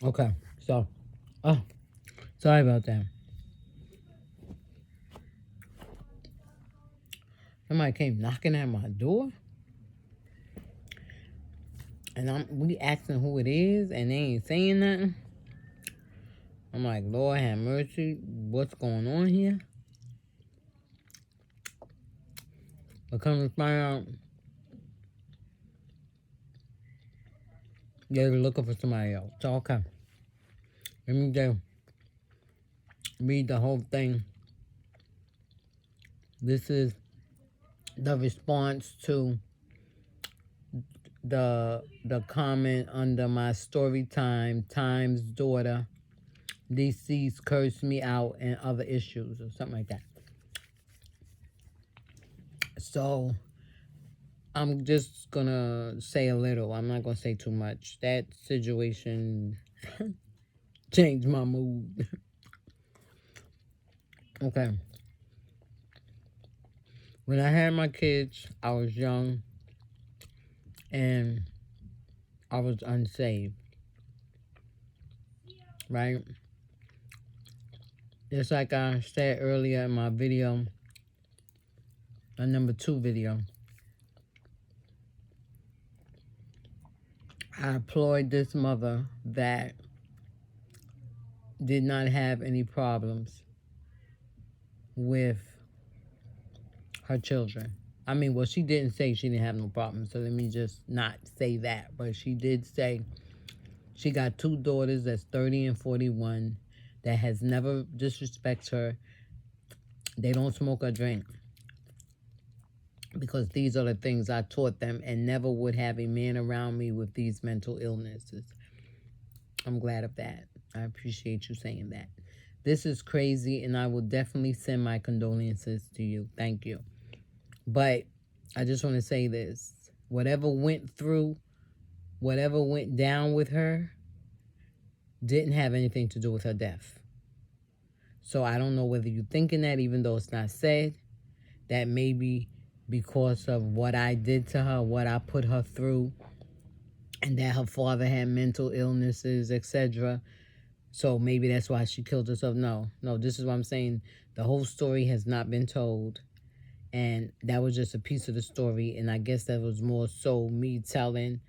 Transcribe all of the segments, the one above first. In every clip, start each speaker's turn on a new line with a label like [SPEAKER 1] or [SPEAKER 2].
[SPEAKER 1] Okay, so, oh, sorry about that. Somebody came knocking at my door, and we asking who it is, and they ain't saying nothing. I'm like, Lord have mercy, what's going on here? But come to find out, they're looking for somebody else. So, okay, let me just read the whole thing. This is the response to the comment under my story time, Time's daughter, DC's cursed me out and other issues or something like that. So I'm just gonna say a little. I'm not gonna say too much. That situation changed my mood. Okay. When I had my kids, I was young and I was unsaved, right? Just like I said earlier in my video, my number 2 video, I applaud this mother that did not have any problems with her children. I mean, well, she didn't say she didn't have no problems, so let me just not say that. But she did say she got 2 daughters that's 30 and 41 that has never disrespected her. They don't smoke or drink because these are the things I taught them, and never would have a man around me with these mental illnesses. I'm glad of that. I appreciate you saying that. This is crazy, and I will definitely send my condolences to you. Thank you. But I just want to say this. Whatever went down with her didn't have anything to do with her death. So I don't know whether you're thinking that, even though it's not said, that maybe because of what I did to her, what I put her through, and that her father had mental illnesses, etc. So maybe that's why she killed herself. No, this is what I'm saying. The whole story has not been told. And that was just a piece of the story. And I guess that was more so me telling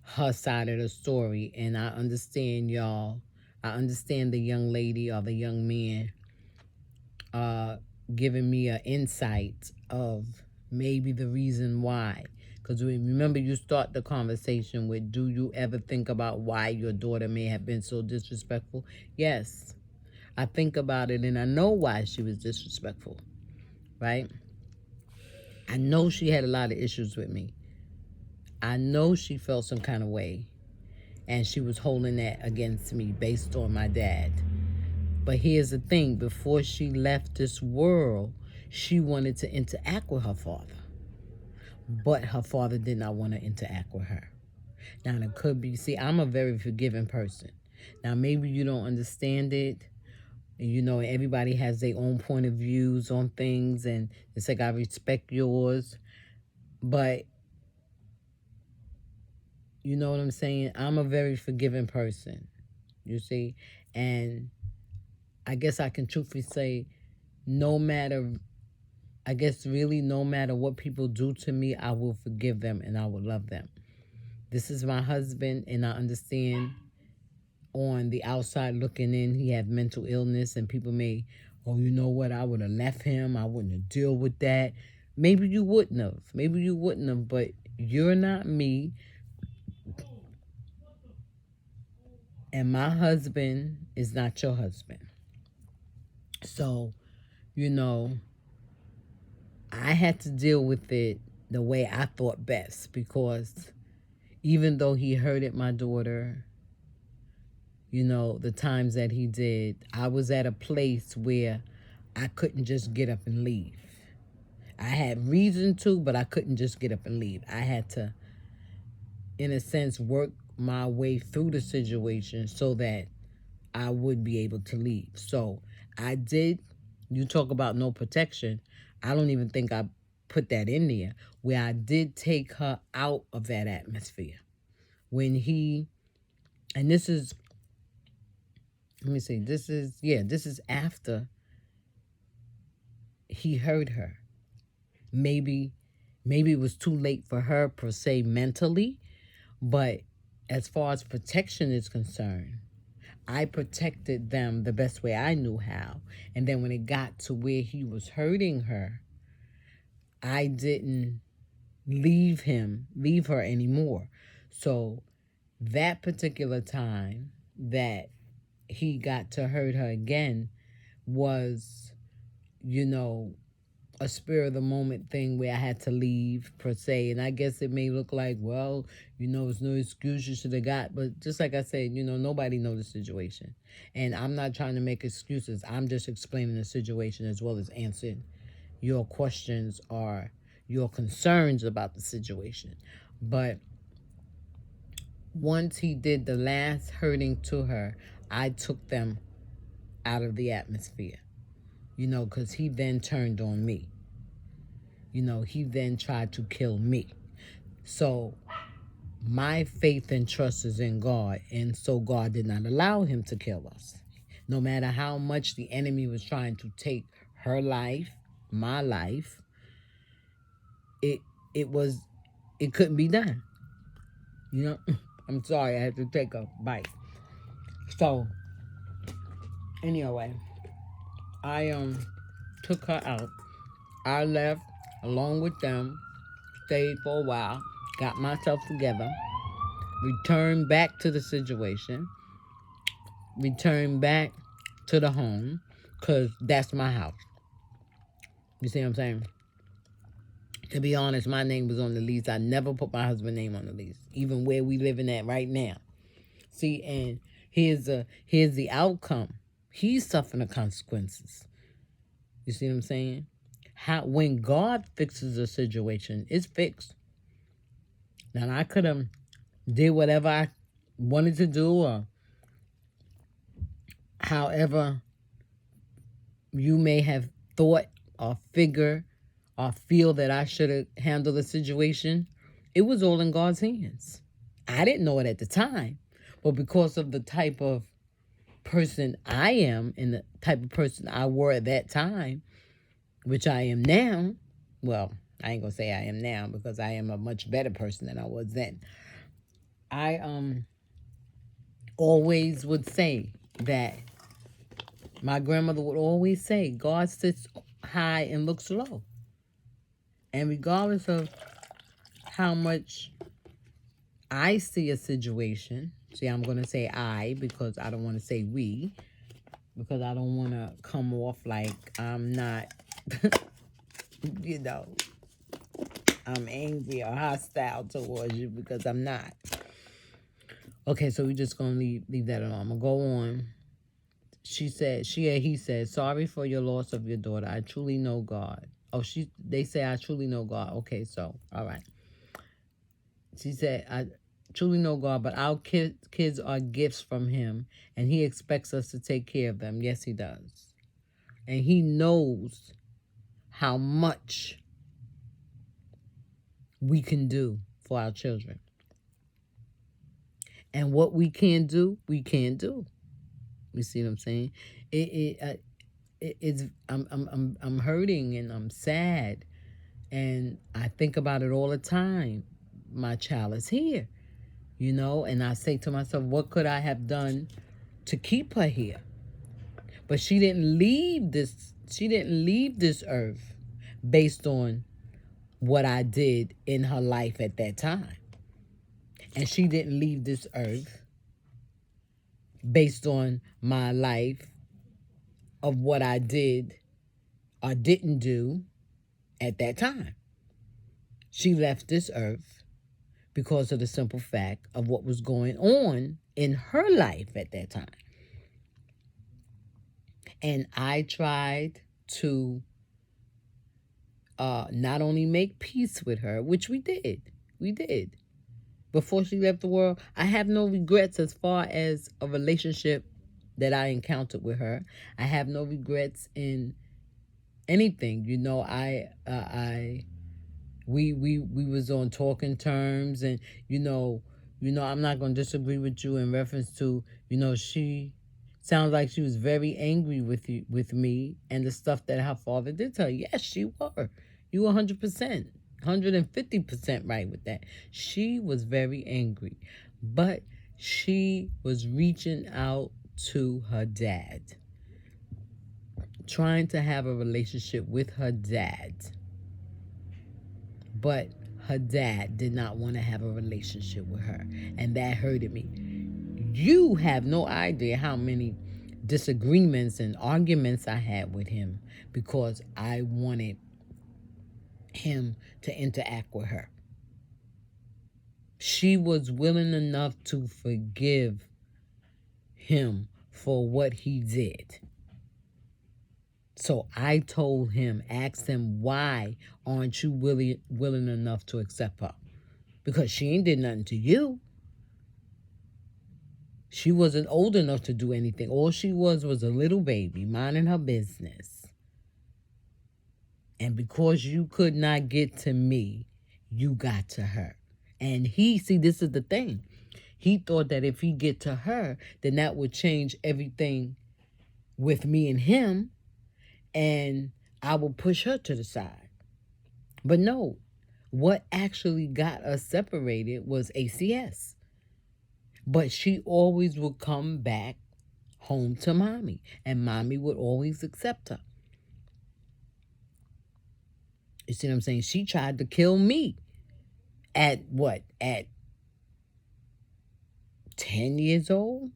[SPEAKER 1] her side of the story. And I understand, y'all. I understand the young lady or the young man giving me an insight of maybe the reason why. Because remember, you start the conversation with, do you ever think about why your daughter may have been so disrespectful? Yes. I think about it, and I know why she was disrespectful, right? I know she had a lot of issues with me. I know she felt some kind of way, and she was holding that against me based on my dad. But here's the thing. Before she left this world, she wanted to interact with her father. But her father did not want to interact with her. Now, it could be, see, I'm a very forgiving person. Now, maybe you don't understand it. You know, everybody has their own point of views on things, and it's like I respect yours. But, you know what I'm saying? I'm a very forgiving person, you see? And I guess I can truthfully say, no matter what people do to me, I will forgive them and I will love them. This is my husband, and I understand on the outside looking in, he had mental illness, and people may, oh, you know what, I would have left him. I wouldn't have dealt with that. Maybe you wouldn't have, but you're not me. And my husband is not your husband. So, you know, I had to deal with it the way I thought best, because even though he hurted my daughter, you know, the times that he did, I was at a place where I couldn't just get up and leave. I had reason to, but I couldn't just get up and leave. I had to, in a sense, work my way through the situation so that I would be able to leave. So I did. You talk about no protection. I don't even think I put that in there, where I did take her out of that atmosphere. When he, and this is let me see. This is after he hurt her. Maybe it was too late for her per se mentally, but as far as protection is concerned, I protected them the best way I knew how. And then when it got to where he was hurting her, I didn't leave her anymore. So that particular time that he got to hurt her again was, a spur of the moment thing where I had to leave per se. And I guess it may look like, well, it's no excuse you should have got. But just like I said, nobody knows the situation. And I'm not trying to make excuses. I'm just explaining the situation as well as answering your questions or your concerns about the situation. But once he did the last hurting to her, I took them out of the atmosphere, because he then turned on me. He then tried to kill me. So my faith and trust is in God, and so God did not allow him to kill us. No matter how much the enemy was trying to take her life, my life, it couldn't be done. I'm sorry, I had to take a bite. So anyway, I took her out. I left along with them, stayed for a while, got myself together, returned back to the situation, returned back to the home, because that's my house. You see what I'm saying? To be honest, my name was on the lease. I never put my husband's name on the lease, even where we living at right now. See, and here's the outcome. He's suffering the consequences. You see what I'm saying? When God fixes a situation, it's fixed. Now, I could have did whatever I wanted to do, or however you may have thought or figure or feel that I should have handled the situation. It was all in God's hands. I didn't know it at the time, but because of the type of person I am and the type of person I were at that time, which I am now, well, I ain't gonna say I am now because I am a much better person than I was then. I always would say that my grandmother would always say, God sits high and looks low. And regardless of how much I see a situation, see, I'm going to say I because I don't want to say we, because I don't want to come off like I'm not, I'm angry or hostile towards you, because I'm not. Okay, so we're just going to leave that alone. I'm going to go on. He said, sorry for your loss of your daughter. I truly know God. Oh, they say I truly know God. Okay, so, all right. She said, I truly know God, but our kids are gifts from him, and he expects us to take care of them. Yes, he does. And he knows how much we can do for our children. And what we can do, we can do. You see what I'm saying? I'm hurting and I'm sad, and I think about it all the time. My child is here, and I say to myself, what could I have done to keep her here? But she didn't leave this earth based on what I did in her life at that time. And she didn't leave this earth based on my life of what I did or didn't do at that time. She left this earth because of the simple fact of what was going on in her life at that time. And I tried to not only make peace with her, which we did. Before she left the world, I have no regrets as far as a relationship that I encountered with her. I have no regrets in anything. We was on talking terms, and I'm not gonna disagree with you in reference to, she Sounds like she was very angry with me and the stuff that her father did to her. Yes, she were. You 100%, 150% right with that. She was very angry, but she was reaching out to her dad, trying to have a relationship with her dad. But her dad did not want to have a relationship with her, and that hurted me. You have no idea how many disagreements and arguments I had with him because I wanted him to interact with her. She was willing enough to forgive him for what he did. So I told him, asked him, why aren't you willing enough to accept her? Because she ain't did nothing to you. She wasn't old enough to do anything. All she was a little baby minding her business. And because you could not get to me, you got to her. And see, this is the thing. He thought that if he get to her, then that would change everything with me and him, and I would push her to the side. But no, what actually got us separated was ACS. But she always would come back home to mommy, and mommy would always accept her. You see what I'm saying? She tried to kill me at what? At 10 years old?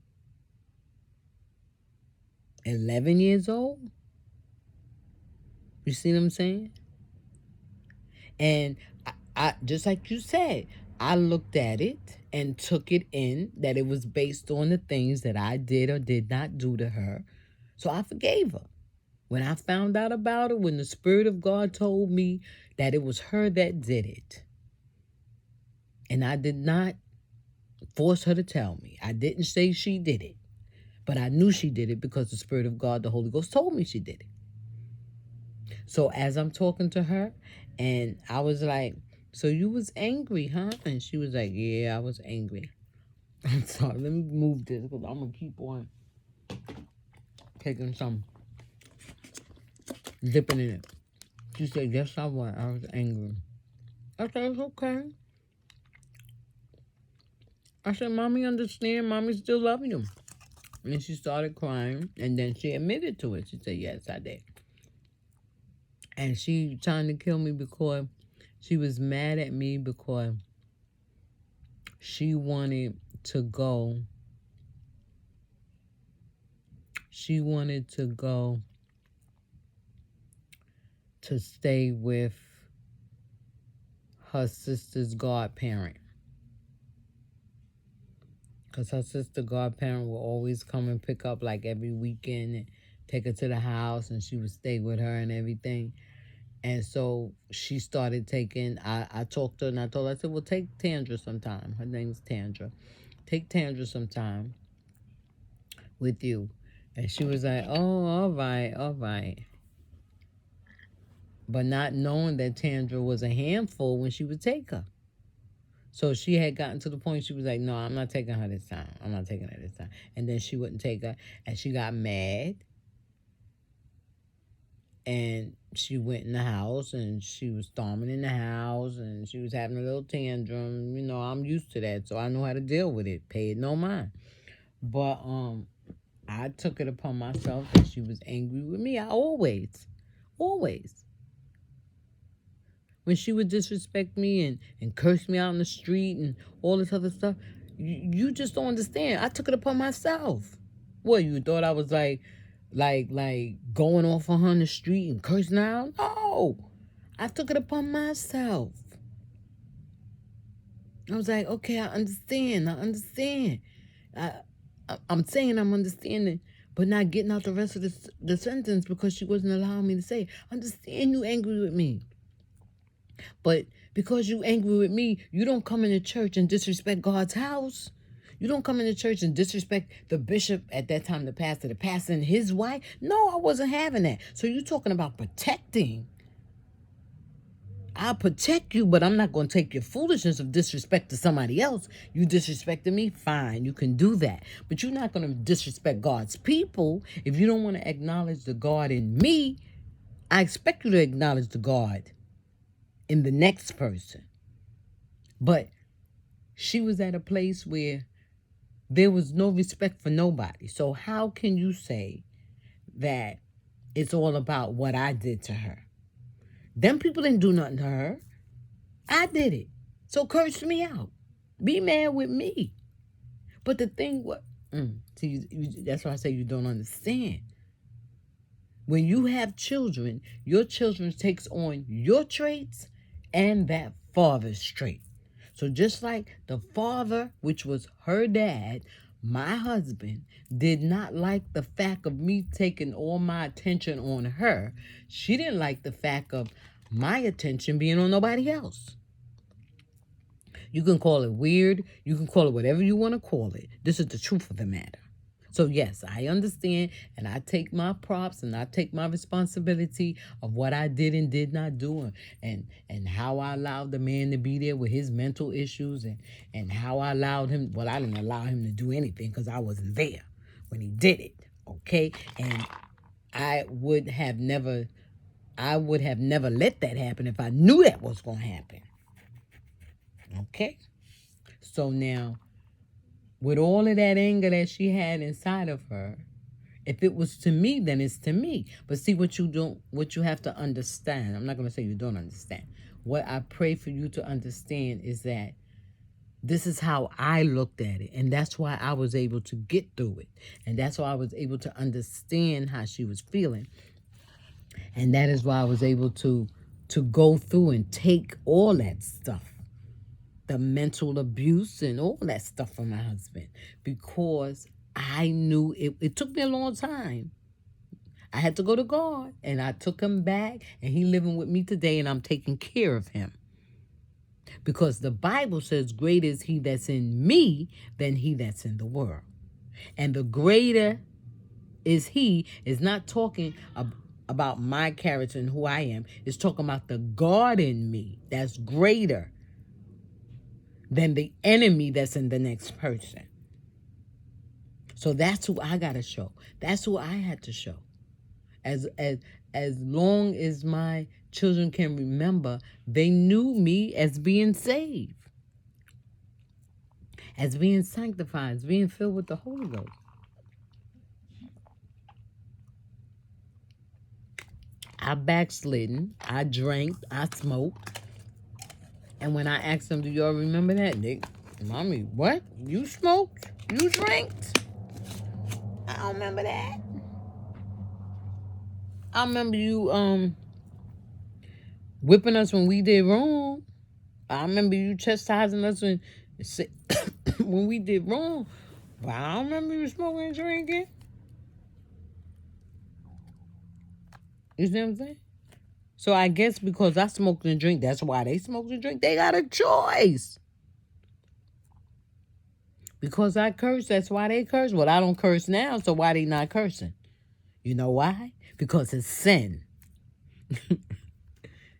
[SPEAKER 1] 11 years old? You see what I'm saying? And I just like you said, I looked at it and took it in that it was based on the things that I did or did not do to her. So I forgave her. When I found out about it, when the Spirit of God told me that it was her that did it, and I did not force her to tell me. I didn't say she did it, but I knew she did it because the Spirit of God, the Holy Ghost, told me she did it. So as I'm talking to her, and I was like, so you was angry, huh? And she was like, yeah, I was angry. I'm sorry, let me move this because I'm going to keep on taking some, dipping in it. She said, yes, I was. I was angry. I said, it's okay. I said, Mommy understand. Mommy still love you. And she started crying, and then she admitted to it. She said, yes, I did. And she trying to kill me because she was mad at me because she wanted to go. She wanted to go to stay with her sister's godparent. Because her sister godparent will always come and pick up like every weekend and take her to the house, and she would stay with her and everything. And so she started taking, I talked to her and I told her, I said, well, take Tandra sometime. Her name's Tandra. Take Tandra sometime with you. And she was like, oh, all right, all right. But not knowing that Tandra was a handful when she would take her. So she had gotten to the point she was like, no, I'm not taking her this time. I'm not taking her this time. And then she wouldn't take her. And she got mad. And she went in the house and she was storming in the house and she was having a little tantrum. You know, I'm used to that, so I know how to deal with it. Pay it no mind. But I took it upon myself that she was angry with me. I always. When she would disrespect me and curse me out in the street and all this other stuff, you just don't understand. I took it upon myself. What, you thought I was like going off on her in the street and cursing her out? No. I took it upon myself. I was like, okay, I understand. I'm saying I'm understanding, but not getting out the rest of the sentence because she wasn't allowing me to say, understand you angry with me. But because you angry with me, you don't come into church and disrespect God's house. You don't come into church and disrespect the bishop at that time, the pastor and his wife. No, I wasn't having that. So you're talking about protecting. I'll protect you, but I'm not going to take your foolishness of disrespect to somebody else. You disrespected me, fine, you can do that. But you're not going to disrespect God's people. If you don't want to acknowledge the God in me, I expect you to acknowledge the God in the next person. But she was at a place where there was no respect for nobody. So how can you say that it's all about what I did to her? Them people didn't do nothing to her. I did it. So curse me out. Be mad with me. But the thing was, see, that's why I say you don't understand. When you have children, your children takes on your traits and that father's trait. So just like the father, which was her dad, my husband, did not like the fact of me taking all my attention on her. She didn't like the fact of my attention being on nobody else. You can call it weird. You can call it whatever you want to call it. This is the truth of the matter. So, yes, I understand, and I take my props and I take my responsibility of what I did and did not do, and how I allowed the man to be there with his mental issues, and how I allowed him. Well, I didn't allow him to do anything because I wasn't there when he did it, okay? And I would have never let that happen if I knew that was going to happen, okay? So now, with all of that anger that she had inside of her, if it was to me, then it's to me. But see, what you have to understand, I'm not going to say you don't understand. What I pray for you to understand is that this is how I looked at it. And that's why I was able to get through it. And that's why I was able to understand how she was feeling. And that is why I was able to go through and take all that stuff, the mental abuse and all that stuff from my husband, because I knew it took me a long time. I had to go to God, and I took him back, and he living with me today, and I'm taking care of him. Because the Bible says, greater is he that's in me than he that's in the world. And the greater is he is not talking about my character and who I am. It's talking about the God in me that's greater than the enemy that's in the next person. So that's who I got to show. That's who I had to show. As long as my children can remember, they knew me as being saved, as being sanctified, as being filled with the Holy Ghost. I backslidden, I drank, I smoked. And when I asked them, do y'all remember that? Mommy, what? You smoked? You drank? I don't remember that. I remember you whipping us when we did wrong. I remember you chastising us when we did wrong. But I don't remember you smoking and drinking. You see what I'm saying? So I guess because I smoked and drink, that's why they smoked and drink. They got a choice. Because I curse, that's why they curse. Well, I don't curse now, so why they not cursing? You know why? Because it's sin.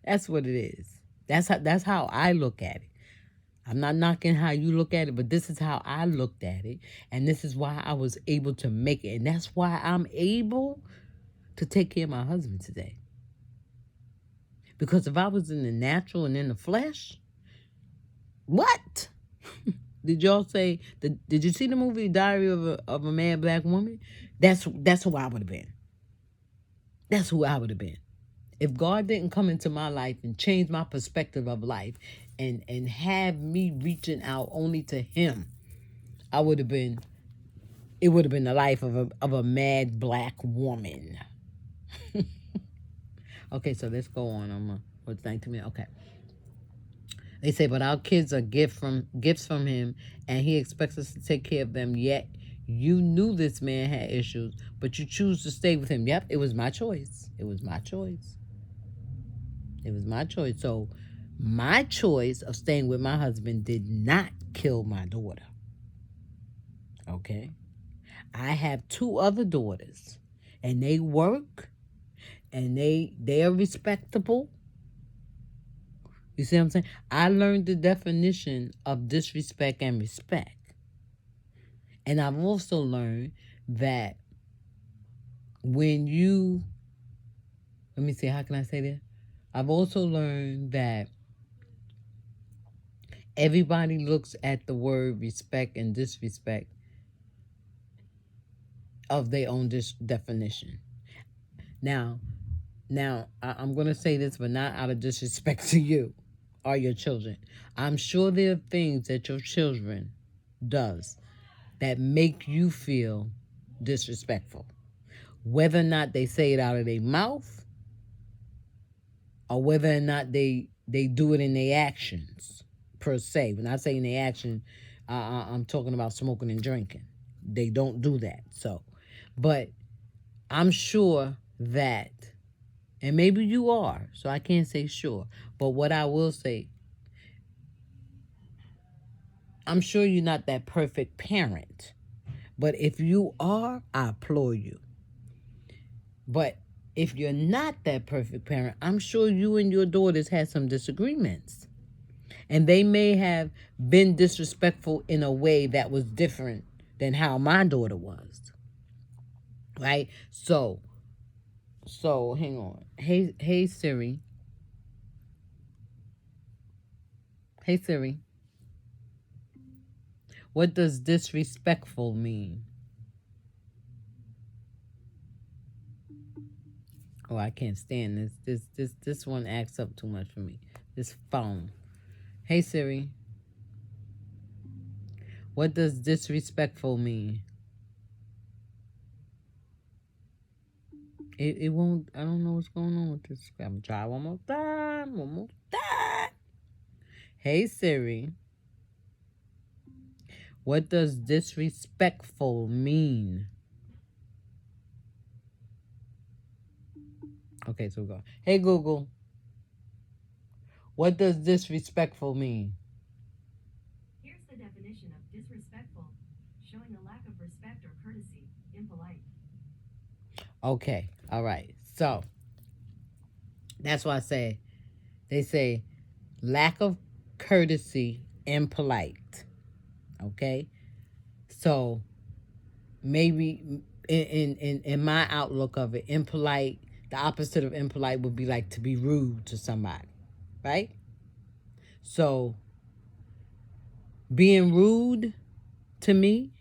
[SPEAKER 1] That's what it is. That's how I look at it. I'm not knocking how you look at it, but this is how I looked at it. And this is why I was able to make it. And that's why I'm able to take care of my husband today. Because if I was in the natural and in the flesh, what? Did y'all say, did you see the movie Diary of a Mad Black Woman? That's who I would have been. That's who I would have been. If God didn't come into my life and change my perspective of life and have me reaching out only to him, it would have been the life of a mad black woman. Okay, so let's go on. What's 19 minutes? Okay. They say, but our kids are gifts from him, and he expects us to take care of them. Yet you knew this man had issues, but you choose to stay with him. Yep, it was my choice. It was my choice. It was my choice. So my choice of staying with my husband did not kill my daughter. Okay? I have 2 other daughters, and they work, and they are respectable. You see what I'm saying? I learned the definition of disrespect and respect. And I've also learned that when you, let me see, how can I say this? I've also learned that everybody looks at the word respect and disrespect of their own definition. Now, I'm going to say this, but not out of disrespect to you or your children. I'm sure there are things that your children does that make you feel disrespectful. Whether or not they say it out of their mouth or whether or not they do it in their actions, per se. When I say in their action, I'm talking about smoking and drinking. They don't do that. So, but I'm sure that, and maybe you are, so I can't say sure, but what I will say, I'm sure you're not that perfect parent. But if you are, I applaud you. But if you're not that perfect parent, I'm sure you and your daughters had some disagreements. And they may have been disrespectful in a way that was different than how my daughter was. Right? So hang on. Hey Siri. Hey Siri. What does disrespectful mean? Oh, I can't stand this. This one acts up too much for me. This phone. Hey Siri. What does disrespectful mean? It won't. I don't know what's going on with this. I'm gonna try one more time. One more time. Hey Siri. What does disrespectful mean? Okay, so we go. Hey Google. What does disrespectful mean?
[SPEAKER 2] Here's the definition of disrespectful: showing a lack of respect or courtesy, impolite.
[SPEAKER 1] Okay, all right. So that's why I say they say lack of courtesy, impolite. Okay, so maybe in my outlook of it, impolite. The opposite of impolite would be like to be rude to somebody, right? So being rude to me,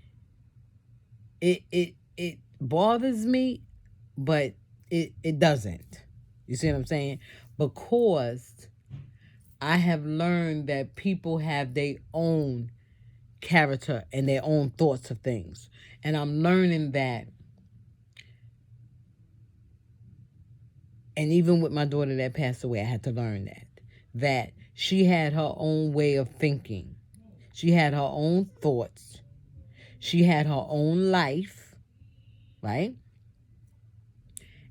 [SPEAKER 1] it bothers me, but it doesn't. You see what I'm saying? Because I have learned that people have their own character and their own thoughts of things. And I'm learning that, and even with my daughter that passed away, I had to learn that she had her own way of thinking. She had her own thoughts. She had her own life, right?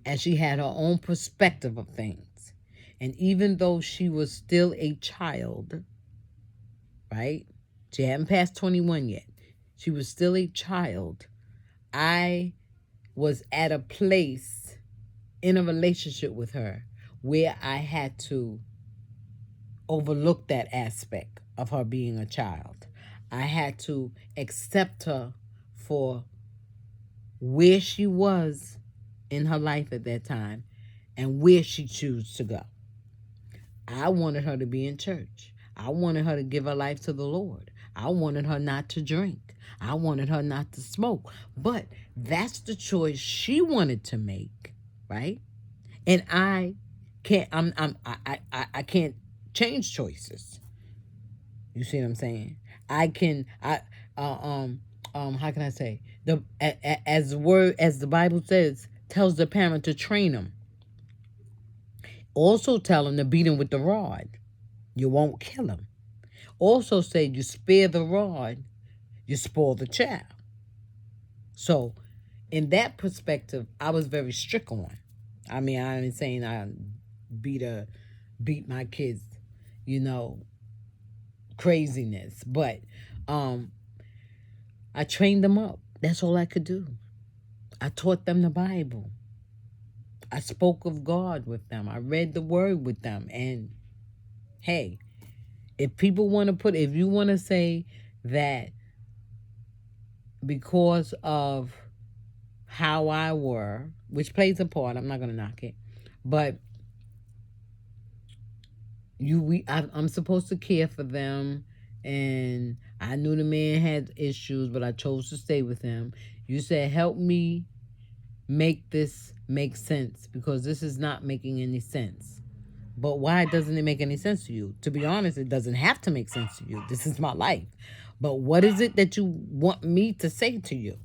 [SPEAKER 1] And she had her own perspective of things. And even though she was still a child, right? She hadn't passed 21 yet. She was still a child. I was at a place in a relationship with her where I had to overlook that aspect of her being a child. I had to accept her for where she was in her life at that time and where she chose to go. I wanted her to be in church. I wanted her to give her life to the Lord. I wanted her not to drink. I wanted her not to smoke. But that's the choice she wanted to make, right? And I can't. I can't change choices. You see what I'm saying? I can. How can I say as the Bible says tells the parent to train them. Also tell him to beat him with the rod. You won't kill him. Also say you spare the rod, you spoil the child. So in that perspective, I was very strict on. I mean, I ain't saying I beat my kids, you know, craziness. But I trained them up. That's all I could do. I taught them the Bible. I spoke of God with them. I read the word with them. And Hey, if people want to if you want to say that because of how I were, which plays a part, I'm not gonna knock it, but I'm supposed to care for them, and I knew the man had issues, but I chose to stay with him. You said help me make this make sense, because this is not making any sense. But why doesn't it make any sense to you? To be honest, it doesn't have to make sense to you. This is my life. But what is it that you want me to say to you?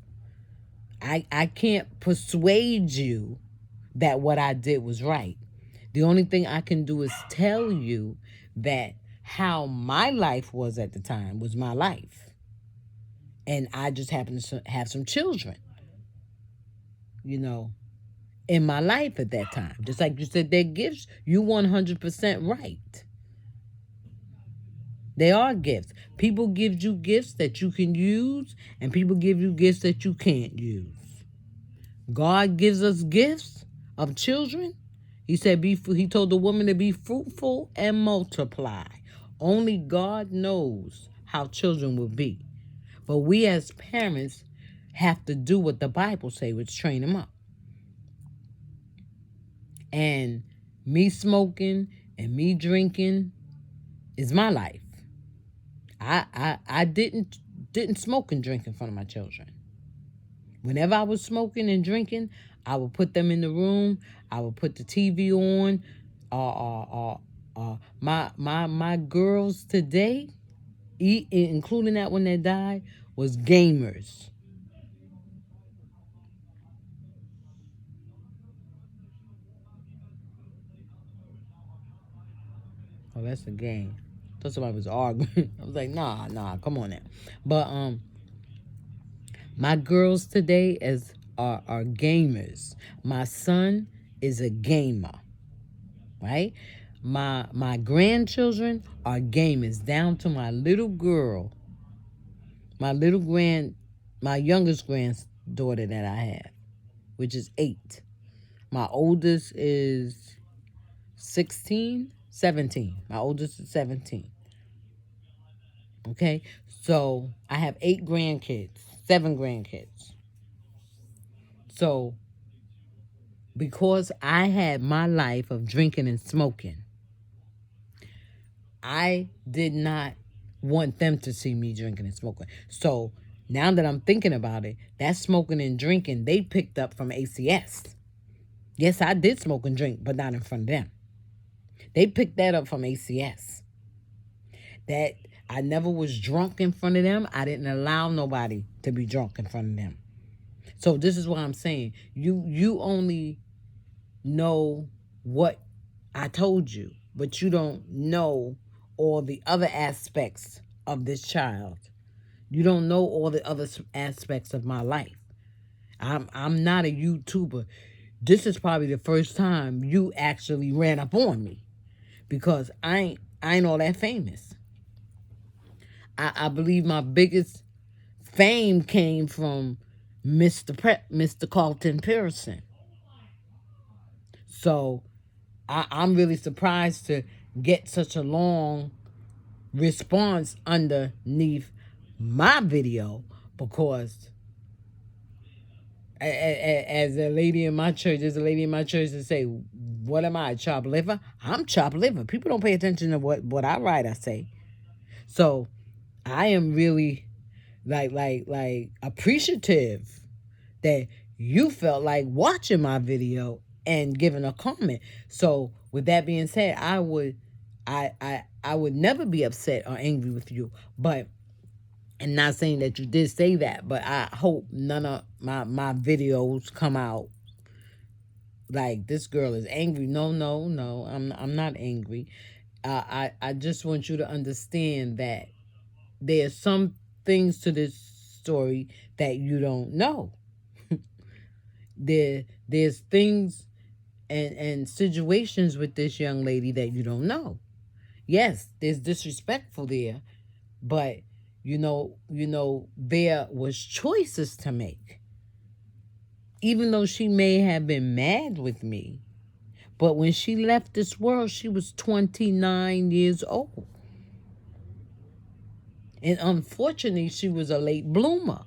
[SPEAKER 1] I can't persuade you that what I did was right. The only thing I can do is tell you that how my life was at the time was my life. And I just happened to have some children, you know, in my life at that time. Just like you said, they're gifts. You 100% right. They are gifts. People give you gifts that you can use, and people give you gifts that you can't use. God gives us gifts of children. He said, he told the woman to be fruitful and multiply. Only God knows how children will be. But we as parents have to do what the Bible says, which train them up. And me smoking and me drinking is my life. I didn't smoke and drink in front of my children. Whenever I was smoking and drinking, I would put them in the room. I would put the TV on. My girls today, including that one that died, was gamers. Oh, that's a game. I thought somebody was arguing. I was like, nah, come on now. But my girls today are gamers. My son is a gamer, right? My grandchildren are gamers, down to my little girl, my youngest granddaughter that I have, which is 8. My oldest is 16, 17. My oldest is 17. Okay, so I have 8 grandkids, 7 grandkids. So because I had my life of drinking and smoking, I did not want them to see me drinking and smoking. So now that I'm thinking about it, that smoking and drinking they picked up from ACS. Yes, I did smoke and drink, but not in front of them. They picked that up from ACS. That I never was drunk in front of them. I didn't allow nobody to be drunk in front of them. So this is what I'm saying. You only know what I told you, but you don't know all the other aspects of this child. You don't know all the other aspects of my life. I'm not a YouTuber. This is probably the first time you actually ran up on me, because I ain't all that famous. I believe my biggest fame came from Mr. Carlton Pearson. So I'm really surprised to get such a long response underneath my video, because as a lady in my church, there's a lady in my church that say, what am I, chopped liver? I'm chopped liver. People don't pay attention to what I write, I say. So I am really like appreciative that you felt like watching my video and giving a comment. So with that being said, I would never be upset or angry with you. But, and not saying that you did say that, but I hope none of my videos come out like this girl is angry. No, I'm not angry. I just want you to understand that there's some things to this story that you don't know. There's things and situations with this young lady that you don't know. Yes, there's disrespectful there, but there was choices to make. Even though she may have been mad with me, But when she left this world, she was 29 years old. And unfortunately, she was a late bloomer.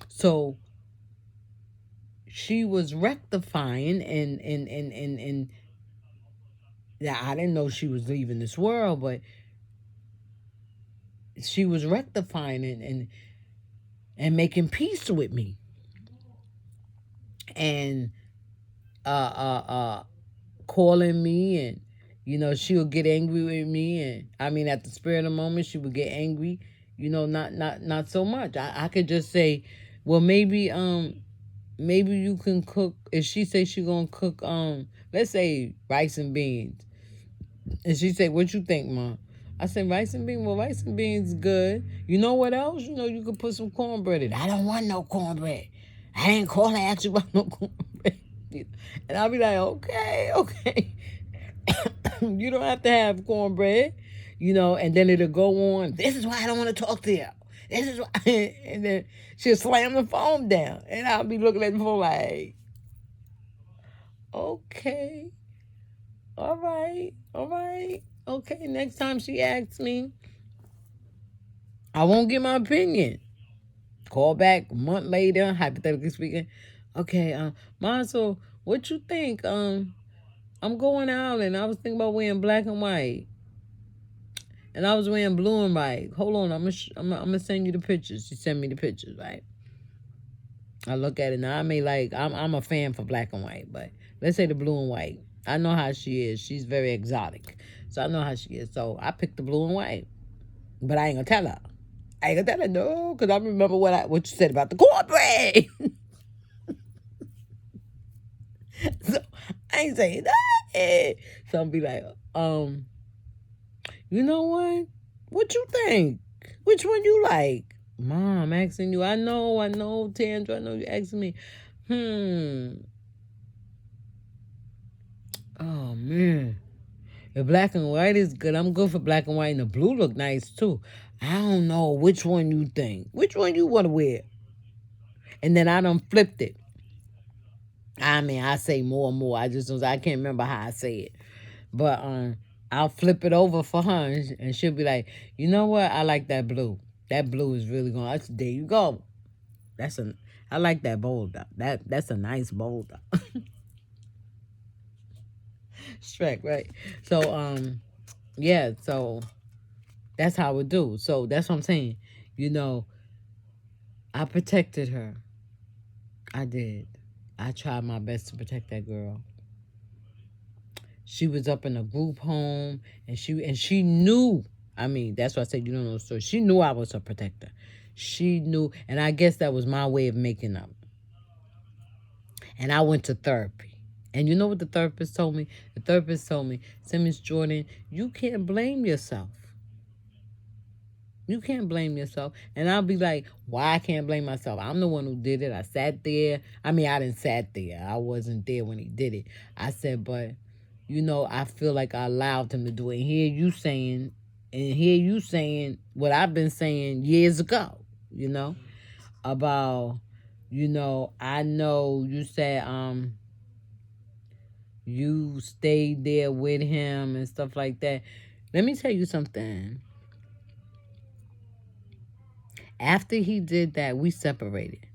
[SPEAKER 1] So she was rectifying and yeah, I didn't know she was leaving this world, but she was rectifying and making peace with me. And calling me, and she'll get angry with me, and I mean at the spur of the moment she would get angry, not so much. I could just say, well, maybe you can cook. If she say she gonna cook let's say rice and beans, and she say, what you think, Mom? I said, rice and beans. Well, rice and beans good. You know what else? You could put some cornbread in. I don't want no cornbread. I didn't call and ask you about no cornbread. And I'll be like, okay. You don't have to have cornbread, and then it'll go on. This is why I don't want to talk to you. This is why. And then she'll slam the phone down. And I'll be looking at the phone like, okay. All right. Okay, next time she asks me, I won't give my opinion. Call back a month later, hypothetically speaking. Okay, Mom, so what you think? I'm going out and I was thinking about wearing black and white. And I was wearing blue and white. Hold on, I'm gonna send you the pictures. She sent me the pictures, right? I look at it now. I'm a fan for black and white, but let's say the blue and white. I know how she is. She's very exotic. So I know how she is. So I picked the blue and white. But I ain't gonna tell her. I ain't gonna tell her no, because I remember what you said about the cornbread. So I ain't saying that. So I'm be like, you know what? What you think? Which one you like? Mom, I'm asking you. I know, Tandra. I know you asking me. Oh man. The black and white is good. I'm good for black and white, and the blue look nice too. I don't know which one you think. Which one you want to wear? And then I done flipped it. I mean, I say more and more. I can't remember how I say it. But I'll flip it over for her, and she'll be like, you know what? I like that blue. That blue is really going. There you go. I like that boulder. That's a nice boulder. Shrek, right? So yeah. So that's how we do. So that's what I'm saying. I protected her. I did. I tried my best to protect that girl. She was up in a group home, and she knew. I mean, that's why I said you don't know the story. She knew I was her protector. She knew, and I guess that was my way of making up. And I went to therapy. And you know what the therapist told me? The therapist told me, Simmons Jordan, you can't blame yourself. You can't blame yourself. And I'll be like, why I can't blame myself? I'm the one who did it. I sat there. I mean, I didn't sat there. I wasn't there when he did it. I said, but, I feel like I allowed him to do it. And here you saying what I've been saying years ago, about, I know you said, you stayed there with him and stuff like that. Let me tell you something. After he did that, we separated.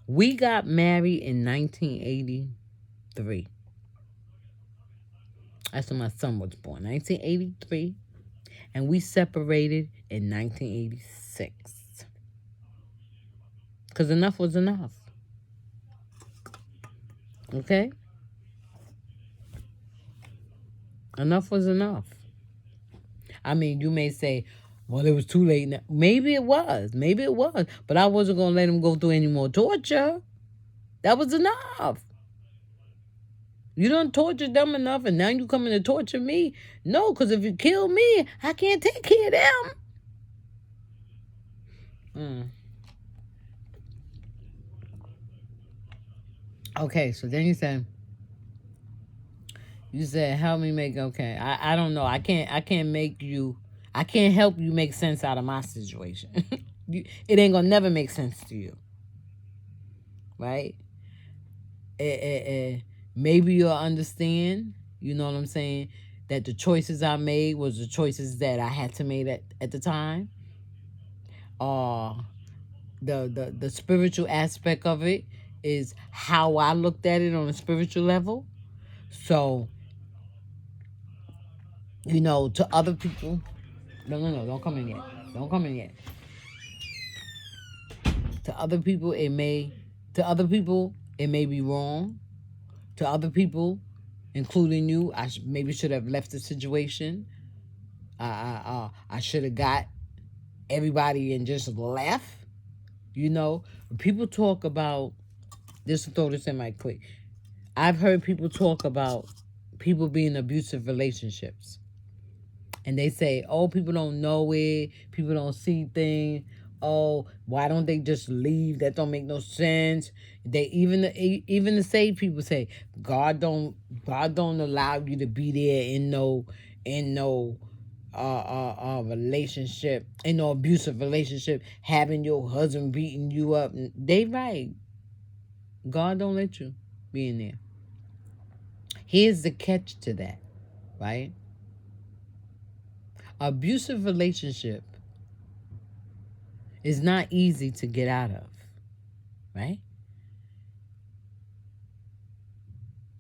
[SPEAKER 1] We got married in 1983. That's when my son was born, 1983. And we separated in 1986. Because enough was enough. Okay? Enough was enough. I mean, you may say, well, it was too late now. Maybe it was. But I wasn't going to let him go through any more torture. That was enough. You done tortured them enough, and now you coming to torture me? No, because if you kill me, I can't take care of them. Okay, so then you said, help me make, okay. I don't know. I can't help you make sense out of my situation. It ain't gonna never make sense to you. Right? maybe you'll understand, you know what I'm saying, that the choices I made was the choices that I had to make at the time. Uh the spiritual aspect of it is how I looked at it on a spiritual level. So, to other people, no, don't come in yet. Don't come in yet. To other people, it may be wrong. To other people, including you, I maybe should have left the situation. I should have got everybody and just left. People talk about, just to throw this in right quick. I've heard people talk about people being in abusive relationships. And they say, oh, people don't know it. People don't see things. Oh, why don't they just leave? That don't make no sense. They even the saved people say, God don't allow you to be there in no relationship, in no abusive relationship, having your husband beating you up. They right. God don't let you be in there. Here's the catch to that, right? Abusive relationship is not easy to get out of, right?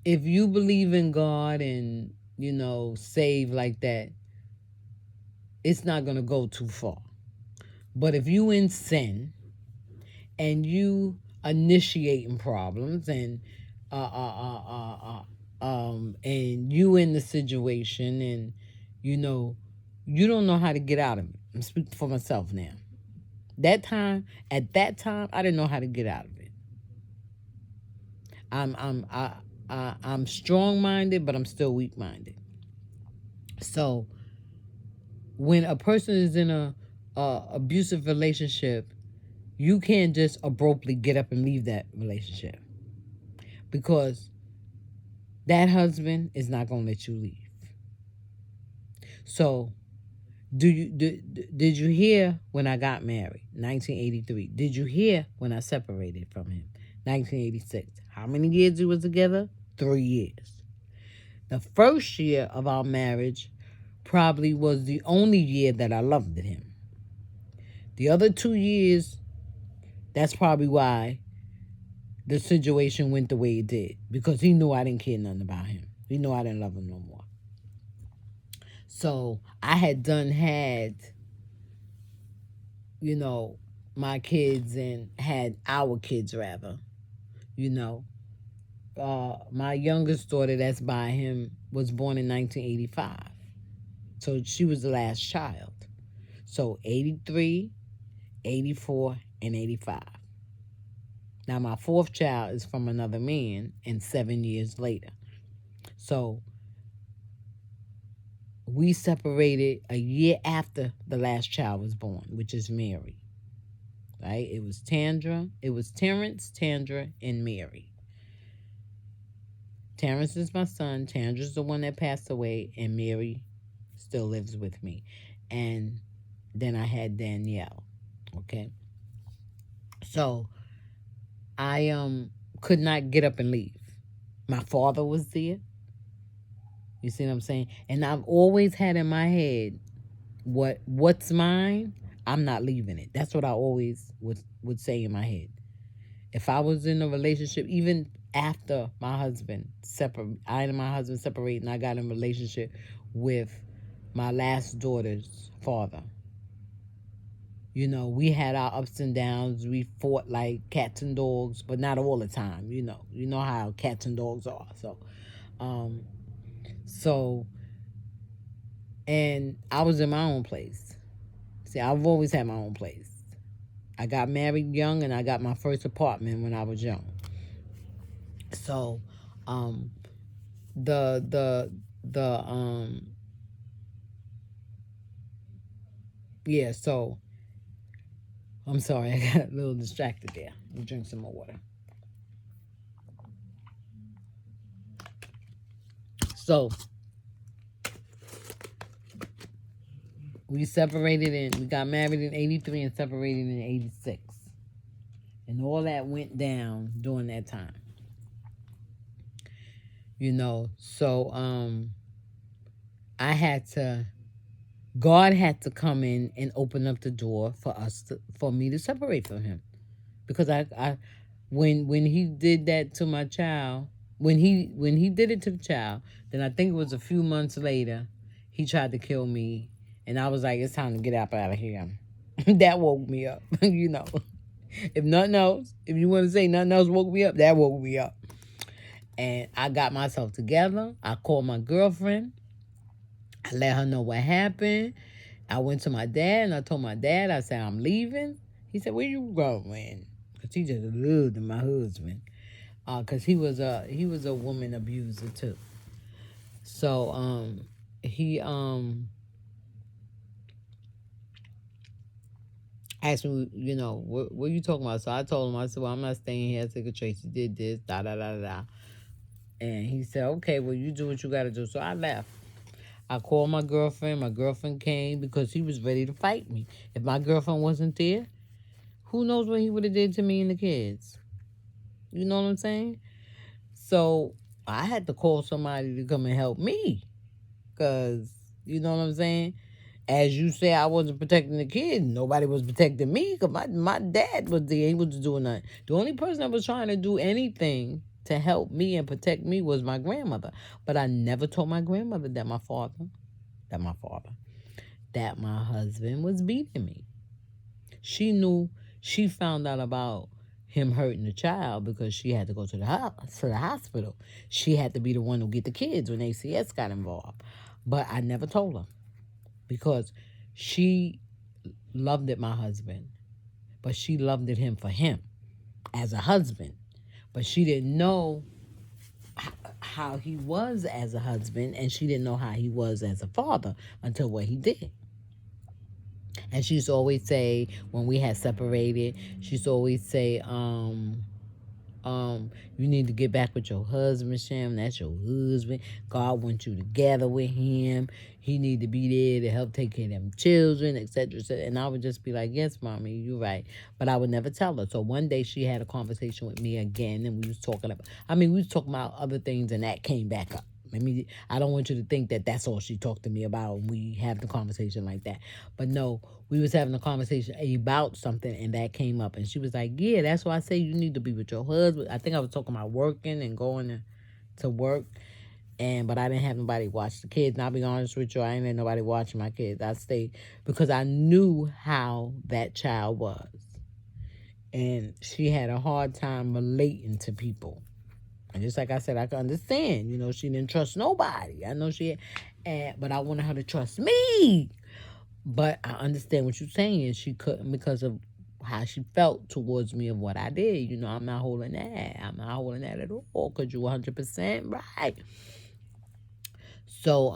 [SPEAKER 1] If you believe in God and, save like that, it's not going to go too far. But if you in sin and you initiating problems and you in the situation and, you don't know how to get out of it. I'm speaking for myself now. At that time, I didn't know how to get out of it. I'm strong-minded, but I'm still weak-minded. So when a person is in a abusive relationship, you can't just abruptly get up and leave that relationship, because that husband is not going to let you leave. So did you hear when I got married, 1983? Did you hear when I separated from him, 1986? How many years we was together? 3 years. The first year of our marriage probably was the only year that I loved him. The other 2 years, that's probably why the situation went the way it did, because he knew I didn't care nothing about him. He knew I didn't love him no more. So I had my kids, and had our kids rather. My youngest daughter that's by him was born in 1985. So she was the last child. So 83, 84, and 85. Now my fourth child is from another man, and 7 years later. So we separated a year after the last child was born, which is Mary. Right? It was Terrence, Tandra, and Mary. Terrence is my son. Tandra's the one that passed away, and Mary still lives with me. And then I had Danielle. Okay. So I could not get up and leave. My father was there. You see what I'm saying? And I've always had in my head, what's mine, I'm not leaving it. That's what I always would say in my head. If I was in a relationship, even after my husband separated, and I got in a relationship with my last daughter's father. We had our ups and downs. We fought like cats and dogs, but not all the time. You know how cats and dogs are. And I was in my own place. See, I've always had my own place. I got married young, and I got my first apartment when I was young. So, so I'm sorry, I got a little distracted there. Let me drink some more water. So we got married in 83 and separated in 86. And all that went down during that time. So I had to God had to come in and open up the door for me to separate from him. Because I when he did that to my child, when he did it to the child, then I think it was a few months later, he tried to kill me, and I was like, it's time to get up out of here. That woke me up. If nothing else, if you want to say nothing else woke me up, that woke me up. And I got myself together. I called my girlfriend. I let her know what happened. I went to my dad and I told my dad, I said, I'm leaving. He said, where you going? Because he just loved my husband. Because he was a woman abuser too. So he asked me, what are you talking about? So I told him, I said, well, I'm not staying here. I said, Tracy did this, da da da da. And he said, okay, well, you do what you got to do. So I left. I called my girlfriend. My girlfriend came because he was ready to fight me. If my girlfriend wasn't there, who knows what he would have did to me and the kids? You know what I'm saying? So I had to call somebody to come and help me. Because, you know what I'm saying? As you say, I wasn't protecting the kids. Nobody was protecting me because my dad was there. He wasn't doing nothing. The only person that was trying to do anything to help me and protect me was my grandmother. But I never told my grandmother that my husband was beating me. She knew, she found out about him hurting the child because she had to go to the hospital. She had to be the one to get the kids when ACS got involved. But I never told her because she loved it, my husband, but she loved it him for him as a husband. But she didn't know how he was as a husband, and she didn't know how he was as a father until what he did. And she used to always say, when we had separated, she used to always say, you need to get back with your husband, Shem. That's your husband. God wants you together with him. He need to be there to help take care of them children, etc., etc. And I would just be like, yes, mommy, you're right. But I would never tell her. So one day she had a conversation with me again, and we was talking about other things, and that came back up. I don't want you to think that that's all she talked to me about when we have the conversation like that. But no, we was having a conversation about something, and that came up. And she was like, yeah, that's why I say you need to be with your husband. I think I was talking about working and going to work. But I didn't have nobody watch the kids. And I'll be honest with you, I ain't had nobody watching my kids. I stayed because I knew how that child was. And she had a hard time relating to people. And just like I said, I can understand. She didn't trust nobody. I know but I wanted her to trust me. But I understand what you're saying. She couldn't because of how she felt towards me of what I did. I'm not holding that. I'm not holding that at all because you're 100% right. So,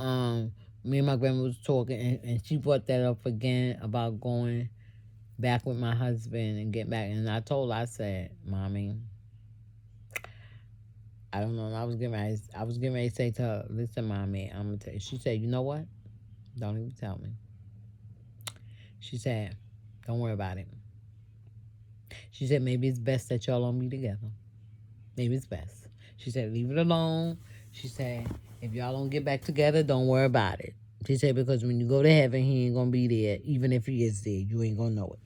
[SPEAKER 1] me and my grandma was talking, and she brought that up again about going back with my husband and getting back. And I told her, I said, Mommy, I don't know. I was getting ready to say to her, listen, Mommy, I'm going to tell you. She said, you know what? Don't even tell me. She said, don't worry about it. She said, maybe it's best that y'all don't be together. Maybe it's best. She said, leave it alone. She said, if y'all don't get back together, don't worry about it. She said, because when you go to heaven, he ain't going to be there. Even if he is there, you ain't going to know it.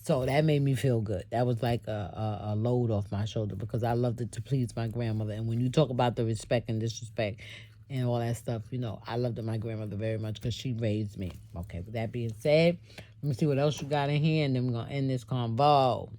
[SPEAKER 1] So that made me feel good. That was like a load off my shoulder because I loved it to please my grandmother. And when you talk about the respect and disrespect and all that stuff, I loved my grandmother very much because she raised me. Okay, with that being said, let me see what else you got in here, and then we're going to end this convo.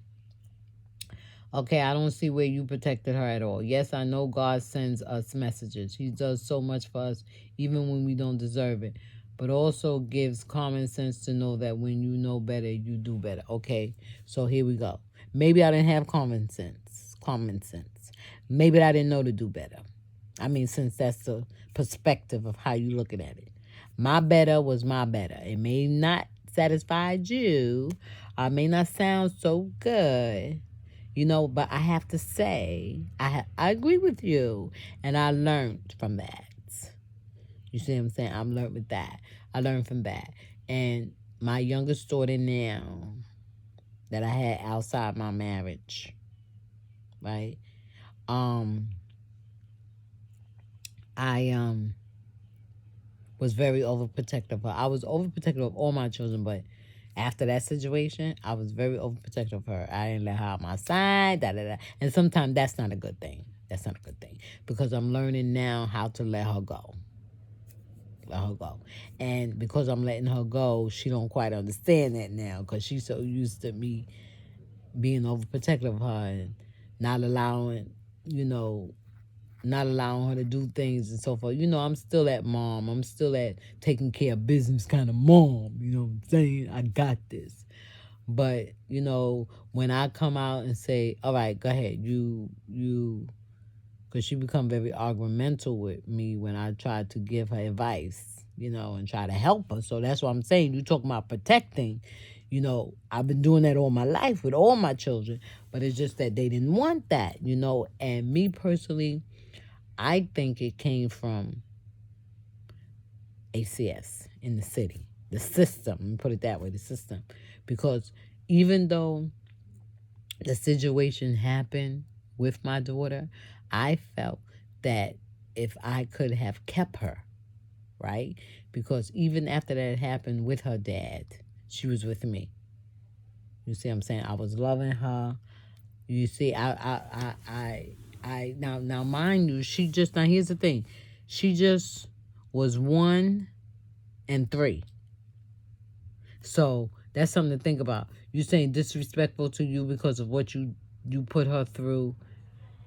[SPEAKER 1] Okay, I don't see where you protected her at all. Yes, I know God sends us messages. He does so much for us, even when we don't deserve it. But also gives common sense to know that when you know better, you do better. Okay, so here we go. Maybe I didn't have common sense. Maybe I didn't know to do better. Since that's the perspective of how you looking at it. My better was my better. It may not satisfy you. I may not sound so good. But I have to say, I agree with you, and I learned from that. You see what I'm saying? I'm learned with that. I learned from that. And my youngest daughter now that I had outside my marriage, right? I was very overprotective of her. I was overprotective of all my children, but after that situation, I was very overprotective of her. I didn't let her out my side, da da da. And sometimes that's not a good thing. That's not a good thing because I'm learning now how to let her go. Let her go. And because I'm letting her go, she don't quite understand that now because she's so used to me being overprotective of her and not allowing, you know, not allowing her to do things and so forth. You know, I'm still that mom. I'm still that taking care of business kind of mom. You know what I'm saying? I got this. But, you know, when I come out and say, all right, go ahead, because she become very argumental with me when I try to give her advice, you know, and try to help her. So that's what I'm saying. You talking about protecting. You know, I've been doing that all my life with all my children, but it's just that they didn't want that, you know. And me personally, I think it came from ACS in the city, the system. Let me put it that way, the system. Because even though the situation happened with my daughter, I felt that if I could have kept her, right? Because even after that happened with her dad, she was with me. You see what I'm saying? I was loving her. You see, now mind you, now here's the thing. She just was 1 and 3. So that's something to think about. You saying disrespectful to you because of what you put her through,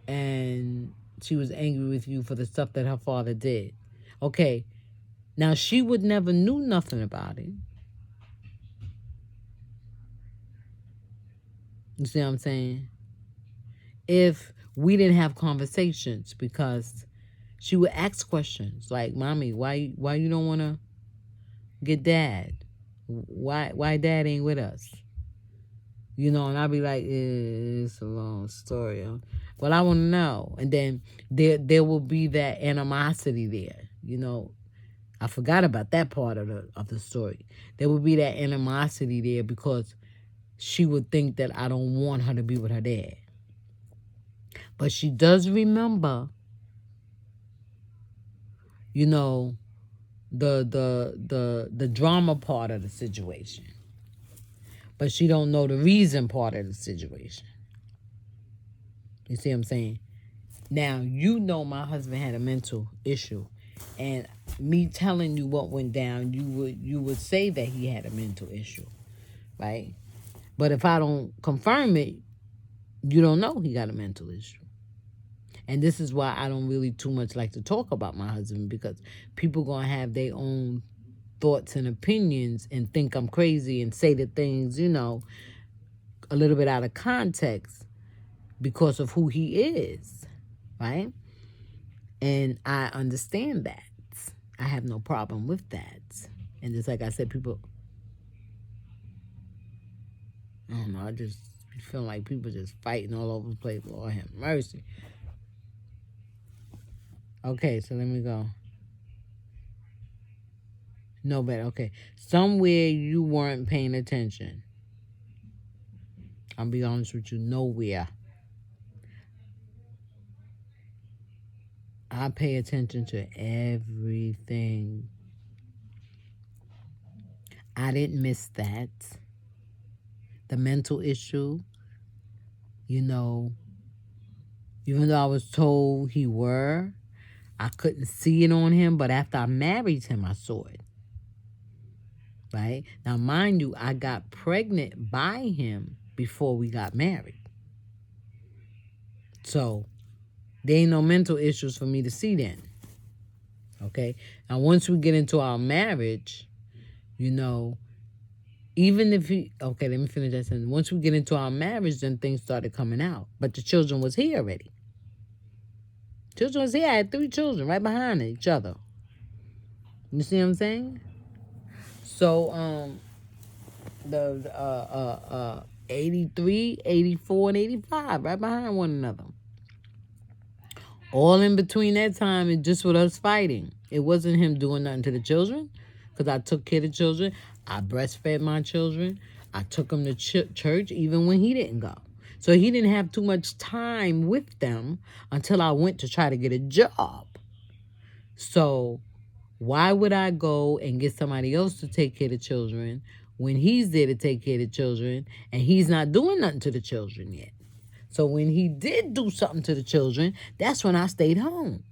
[SPEAKER 1] and she was angry with you for the stuff that her father did. Okay, now she would never knew nothing about it. You see what I'm saying? If we didn't have conversations, because she would ask questions like, "Mommy, why you don't want to get dad? Why dad ain't with us?" You know, and I'd be like, it's a long story. Well, I want to know. And then there will be that animosity there. You know, I forgot about that part of the story. There would be that animosity there because she would think that I don't want her to be with her dad. But she does remember, you know, the drama part of the situation. But she don't know the reason part of the situation. You see what I'm saying? Now, you know my husband had a mental issue. And me telling you what went down, you would say that he had a mental issue, right? But if I don't confirm it, you don't know he got a mental issue. And this is why I don't really too much like to talk about my husband, because people going to have their own thoughts and opinions and think I'm crazy and say the things, you know, a little bit out of context because of who he is, right? And I understand that. I have no problem with that. And just like I said, people, I don't know, I just feel like people just fighting all over the place. Lord have mercy. Okay, so let me go. No better. Okay. Somewhere you weren't paying attention. I'll be honest with you, nowhere. I pay attention to everything. I didn't miss that. The mental issue, you know, even though I was told he were, I couldn't see it on him, but after I married him, I saw it. Right? Now, mind you, I got pregnant by him before we got married. So, there ain't no mental issues for me to see then. Okay? Now, once we get into our marriage, you know, even if he... Okay, let me finish that sentence. Once we get into our marriage, then things started coming out. But the children was here already. Children was here. I had 3 children right behind each other. You see what I'm saying? So, the 83, 84, and 85, right behind one another. All in between that time, it's just with us fighting. It wasn't him doing nothing to the children, because I took care of the children. I breastfed my children. I took them to church even when he didn't go. So he didn't have too much time with them until I went to try to get a job. So why would I go and get somebody else to take care of the children when he's there to take care of the children and he's not doing nothing to the children yet? So when he did do something to the children, that's when I stayed home.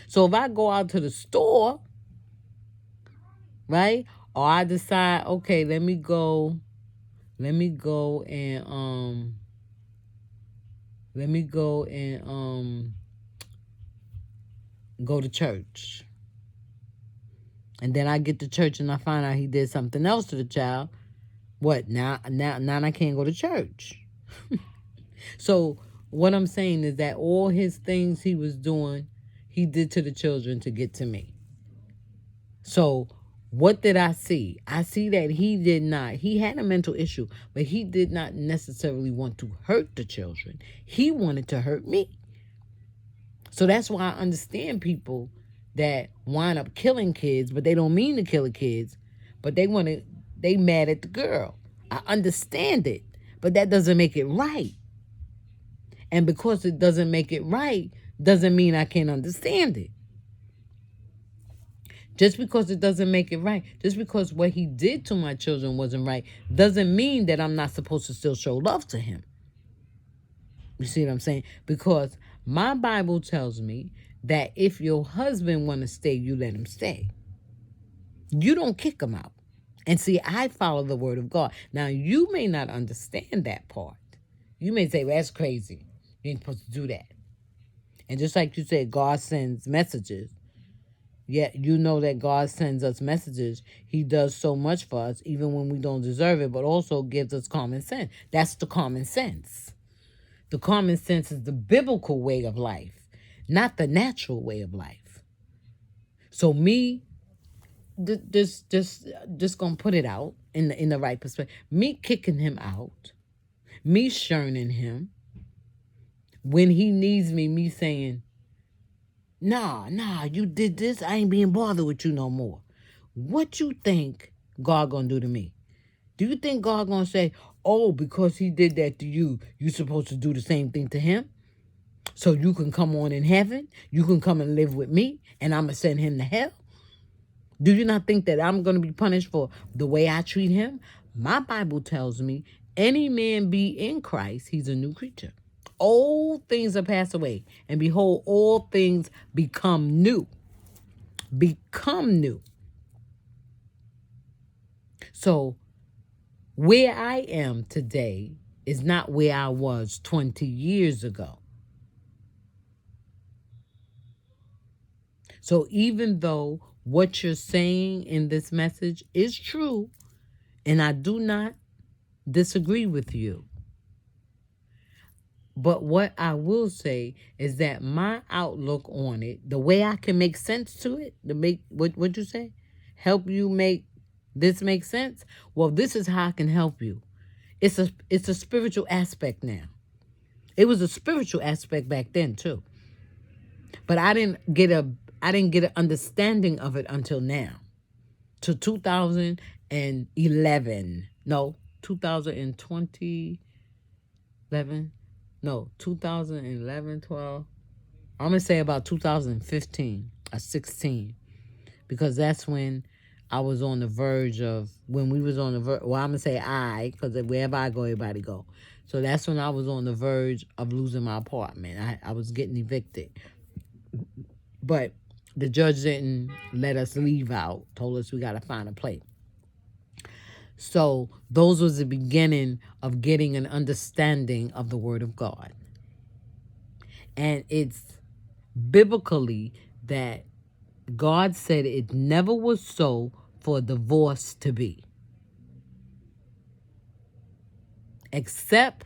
[SPEAKER 1] So if I go out to the store, right? Or I decide, okay, let me go and go to church. And then I get to church and I find out he did something else to the child. What? Now I can't go to church. So what I'm saying is that all his things he was doing, he did to the children to get to me. So what did I see? I see that he had a mental issue, but he did not necessarily want to hurt the children. He wanted to hurt me. So that's why I understand people that wind up killing kids, but they don't mean to kill the kids, but they mad at the girl. I understand it, but that doesn't make it right. And because it doesn't make it right, doesn't mean I can't understand it. Just because it doesn't make it right, just because what he did to my children wasn't right, doesn't mean that I'm not supposed to still show love to him. You see what I'm saying? Because my Bible tells me that if your husband want to stay, you let him stay. You don't kick him out. And see, I follow the word of God. Now, you may not understand that part. You may say, well, that's crazy. You ain't supposed to do that. And just like you said, God sends messages. Yet you know that God sends us messages. He does so much for us, even when we don't deserve it, but also gives us common sense. That's the common sense. The common sense is the biblical way of life, not the natural way of life. So me, just gonna put it out in the right perspective. Me kicking him out, me shunning him. When he needs me, me saying, nah, you did this. I ain't being bothered with you no more. What you think God gonna do to me? Do you think God gonna say, oh, because he did that to you, you supposed to do the same thing to him? So you can come on in heaven? You can come and live with me and I'm gonna send him to hell? Do you not think that I'm gonna be punished for the way I treat him? My Bible tells me any man be in Christ, he's a new creature. Old things are passed away, and behold, all things become new. Become new. So where I am today is not where I was 20 years ago. So even though what you're saying in this message is true, and I do not disagree with you, but what I will say is that my outlook on it, the way I can make sense to it, to make what you say, help you make this make sense. Well, this is how I can help you. It's a spiritual aspect now. It was a spiritual aspect back then too, but I didn't get an understanding of it until now, to 2011. No, 2020. 11, no, 2011, 12. I'm going to say about 2015 or 16, because that's when I was on the verge of, when we was on the verge, well, I'm going to say because wherever I go, everybody go. So that's when I was on the verge of losing my apartment. I was getting evicted. But the judge didn't let us leave out, told us we got to find a place. So those was the beginning of getting an understanding of the Word of God. And it's biblically that God said it never was so for divorce to be. Except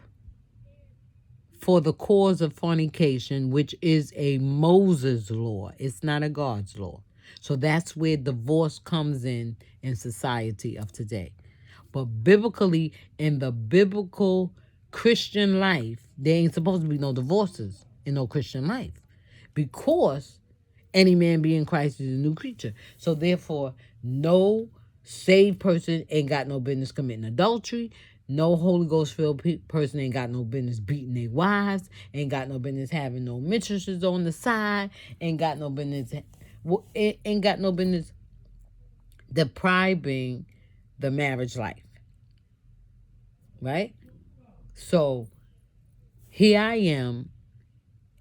[SPEAKER 1] for the cause of fornication, which is a Moses law. It's not a God's law. So that's where divorce comes in society of today. But biblically, in the biblical Christian life, there ain't supposed to be no divorces in no Christian life, because any man be in Christ is a new creature. So therefore, no saved person ain't got no business committing adultery. No Holy Ghost filled person ain't got no business beating their wives, ain't got no business having no mistresses on the side, ain't got no business, ain't got no business depriving the marriage life, right? So here I am,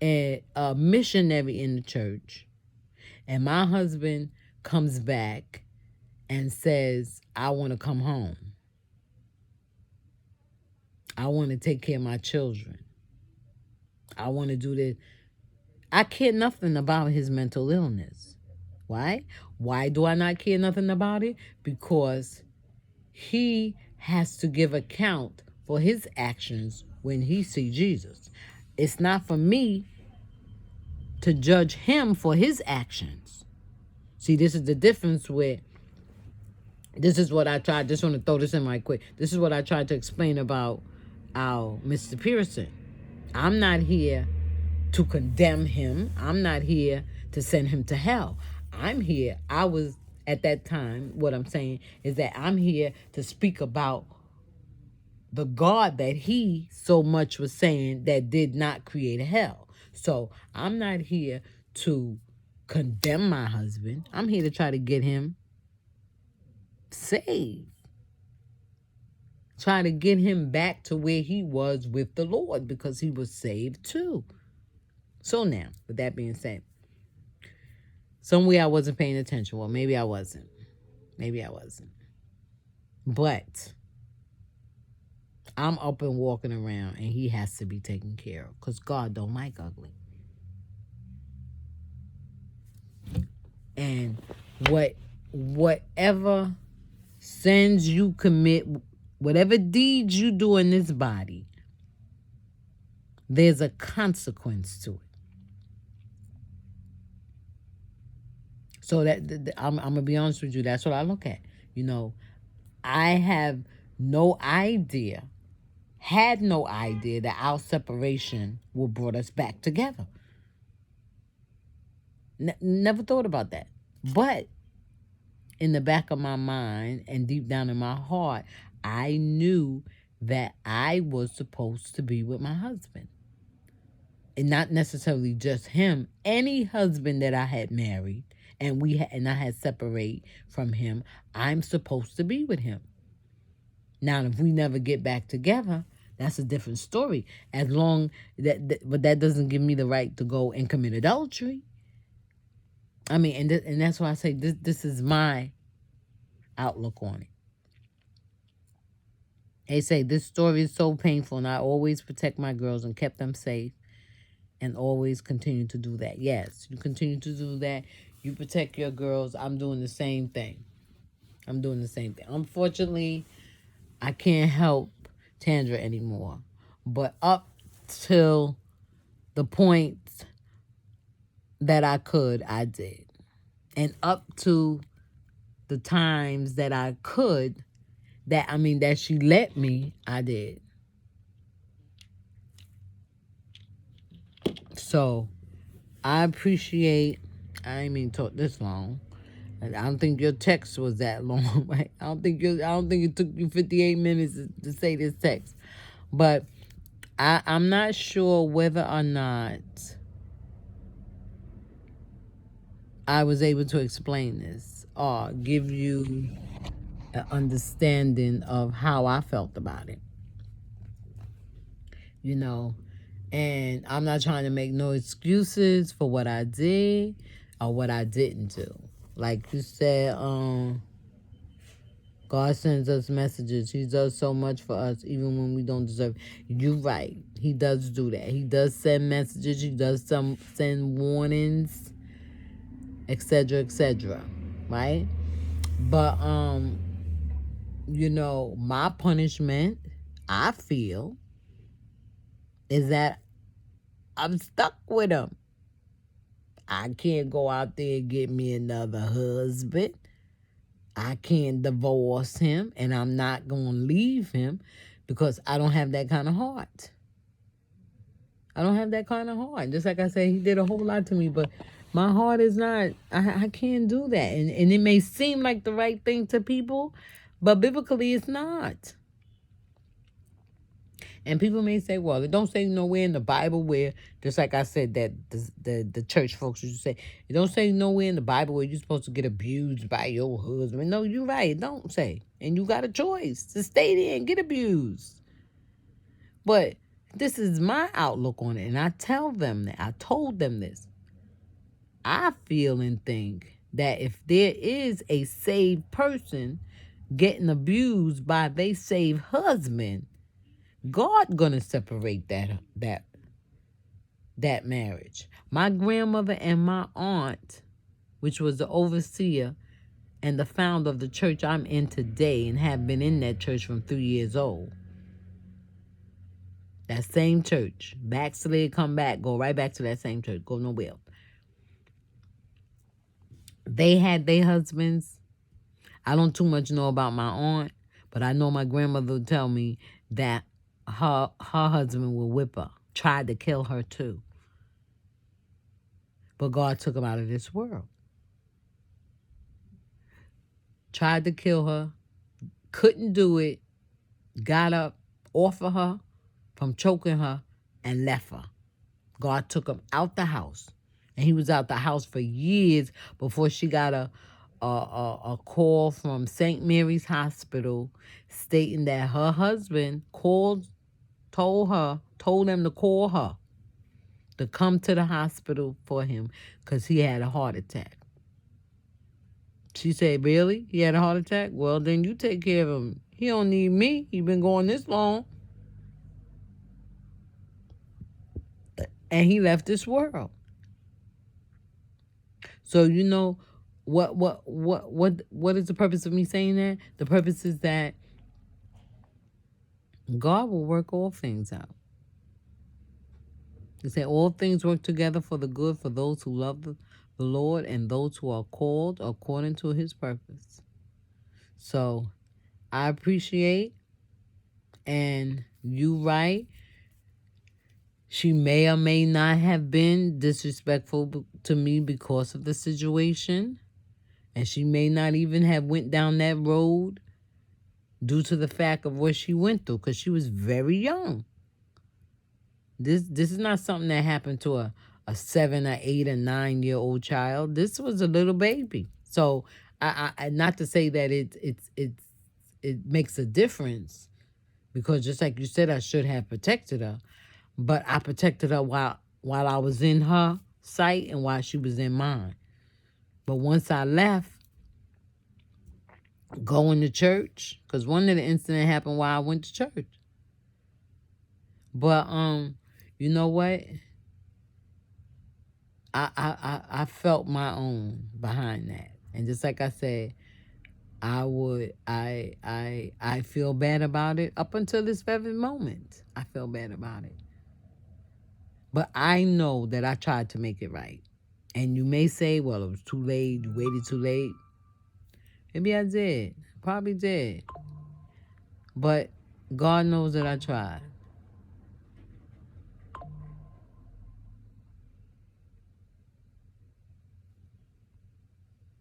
[SPEAKER 1] a missionary in the church, and my husband comes back and says, I want to come home. I want to take care of my children. I want to do this. I care nothing about his mental illness. Why? Why do I not care nothing about it? Because he has to give account for his actions when he sees Jesus. It's not for me to judge him for his actions. See, this is the difference with, this is what I tried, just want to throw this in right quick. This is what I tried to explain about our Mr. Pearson. I'm not here to condemn him. I'm not here to send him to hell. I'm here, I was at that time, what I'm saying is that I'm here to speak about the God that he so much was saying that did not create a hell. So I'm not here to condemn my husband. I'm here to try to get him saved. Try to get him back to where he was with the Lord, because he was saved too. So now, with that being said, somewhere I wasn't paying attention. Well, maybe I wasn't. Maybe I wasn't. But I'm up and walking around, and he has to be taken care of, because God don't like ugly. And whatever sins you commit, whatever deeds you do in this body, there's a consequence to it. So that I'm gonna be honest with you, that's what I look at. You know, I have no idea, had no idea that our separation will brought us back together. Never thought about that. But in the back of my mind and deep down in my heart, I knew that I was supposed to be with my husband. And not necessarily just him. Any husband that I had married and I had separated from him, I'm supposed to be with him. Now, if we never get back together, that's a different story. As long but that doesn't give me the right to go and commit adultery. I mean, and that's why I say this is my outlook on it. They say this story is so painful, and I always protect my girls and kept them safe, and always continue to do that. Yes, you continue to do that. You protect your girls. I'm doing the same thing. I'm doing the same thing. Unfortunately, I can't help Tandra anymore. But up till the point that I could, I did. And up to the times that I could, that she let me, I did. So I appreciate, I ain't mean to talk this long. I don't think your text was that long, right? I don't think it took you 58 minutes to say this text. But I'm not sure whether or not I was able to explain this or give you an understanding of how I felt about it. You know, and I'm not trying to make no excuses for what I did or what I didn't do. Like you said, God sends us messages. He does so much for us, even when we don't deserve it. You're right. He does do that. He does send messages. He does send warnings, etc., right? But, you know, my punishment, I feel, is that I'm stuck with him. I can't go out there and get me another husband. I can't divorce him, and I'm not going to leave him because I don't have that kind of heart. I don't have that kind of heart. Just like I said, he did a whole lot to me, but my heart is not, I can't do that. And it may seem like the right thing to people, but biblically it's not. And people may say, well, it don't say nowhere in the Bible where, just like I said, that the church folks used to say, it don't say nowhere in the Bible where you're supposed to get abused by your husband. No, you're right. It don't say. And you got a choice to stay there and get abused. But this is my outlook on it. And I tell them that. I told them this. I feel and think that if there is a saved person getting abused by their saved husband, God gonna separate that marriage. My grandmother and my aunt, which was the overseer and the founder of the church I'm in today and have been in that church from 3 years old. That same church. Backslid, come back, go right back to that same church. Go nowhere. They had their husbands. I don't too much know about my aunt, but I know my grandmother would tell me that her husband would whip her, tried to kill her too. But God took him out of this world. Tried to kill her, couldn't do it, got up off of her from choking her and left her. God took him out the house. And he was out the house for years before she got a call from St. Mary's Hospital stating that her husband told them to call her to come to the hospital for him because he had a heart attack. She said, really? He had a heart attack? Well, then you take care of him. He don't need me. He been going this long. And he left this world. So you know what is the purpose of me saying that? The purpose is that God will work all things out. He said all things work together for the good for those who love the Lord and those who are called according to his purpose. So I appreciate, and you right. She may or may not have been disrespectful to me because of the situation. And she may not even have went down that road due to the fact of what she went through because she was very young. This is not something that happened to a 7 or 8 or 9-year-old child. This was a little baby. So I not to say that it makes a difference, because just like you said, I should have protected her. But I protected her while I was in her sight and while she was in mine. But once I left, going to church, because one of the incidents happened while I went to church. But you know what? I felt my own behind that, and just like I said, I feel bad about it up until this very moment. I feel bad about it. But I know that I tried to make it right. And you may say, well, it was too late. You waited too late. Maybe I did. Probably did. But God knows that I tried.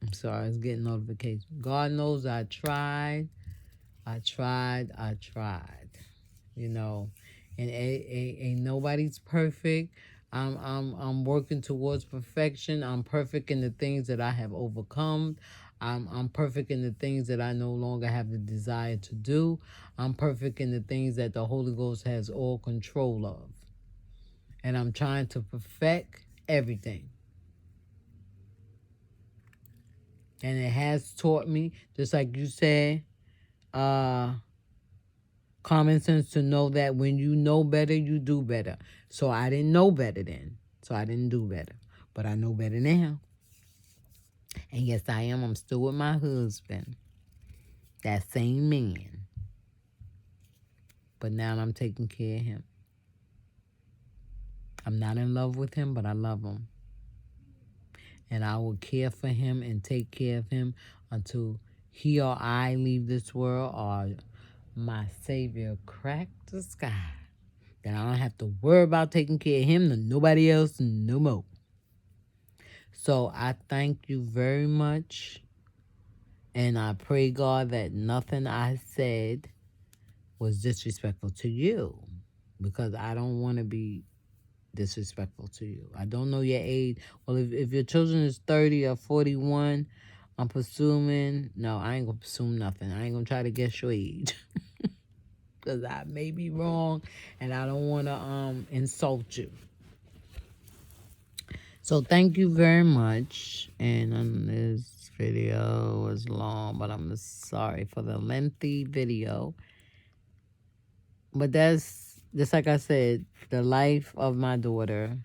[SPEAKER 1] I'm sorry, I was getting notifications. God knows I tried. You know, and ain't nobody's perfect. I'm working towards perfection. I'm perfect in the things that I have overcome. I'm perfect in the things that I no longer have the desire to do. I'm perfect in the things that the Holy Ghost has all control of. And I'm trying to perfect everything. And it has taught me, just like you said, common sense to know that when you know better, you do better. So I didn't know better then. So I didn't do better. But I know better now. And yes, I am. I'm still with my husband. That same man. But now I'm taking care of him. I'm not in love with him, but I love him. And I will care for him and take care of him until he or I leave this world, or my Savior crack the sky. Then I don't have to worry about taking care of him and nobody else no more. So I thank you very much. And I pray, God, that nothing I said was disrespectful to you. because I don't want to be disrespectful to you. I don't know your age. Well, if your children is 30 or 41, I'm presuming. No, I ain't gonna presume nothing. I ain't gonna try to guess your age. Because I may be wrong and I don't want to insult you. So thank you very much. And this video was long, but I'm sorry for the lengthy video. But that's just like I said, the life of my daughter.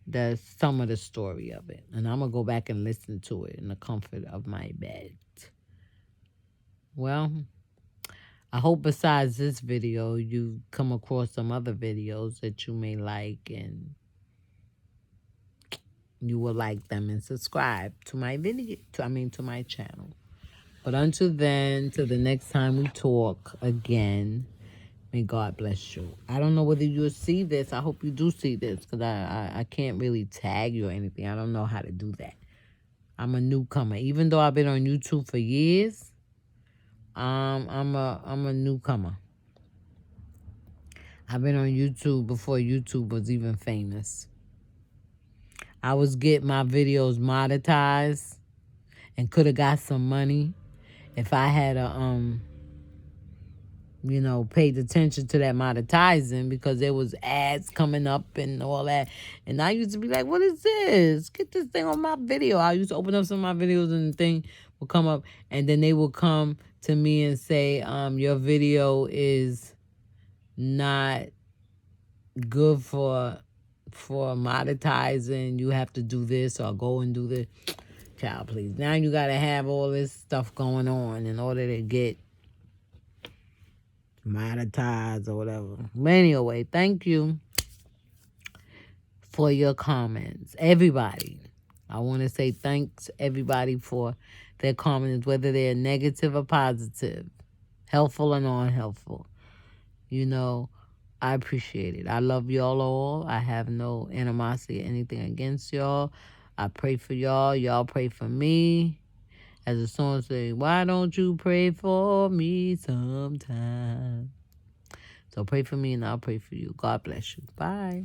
[SPEAKER 1] That's some of the story of it. And I'm going to go back and listen to it in the comfort of my bed. Well, I hope besides this video, you come across some other videos that you may like, and you will like them and subscribe to my video, to my channel. But until then, till the next time we talk again, may God bless you. I don't know whether you'll see this. I hope you do see this, because I can't really tag you or anything. I don't know how to do that. I'm a newcomer. Even though I've been on YouTube for years, I'm a newcomer. I've been on YouTube before YouTube was even famous. I was getting my videos monetized and could have got some money if I had paid attention to that monetizing, because there was ads coming up and all that. And I used to be like, what is this? Get this thing on my video. I used to open up some of my videos and the thing would come up, and then they would come to me and say, your video is not good for monetizing. You have to do this or go and do this. Child, please. Now you got to have all this stuff going on in order to get monetized or whatever. But anyway, thank you for your comments. Everybody. I want to say thanks everybody for their comments, whether they're negative or positive, helpful or non-helpful. I appreciate it. I love y'all all. I have no animosity or anything against y'all. I pray for y'all. Y'all pray for me. As the song says, why don't you pray for me sometime? So pray for me and I'll pray for you. God bless you. Bye.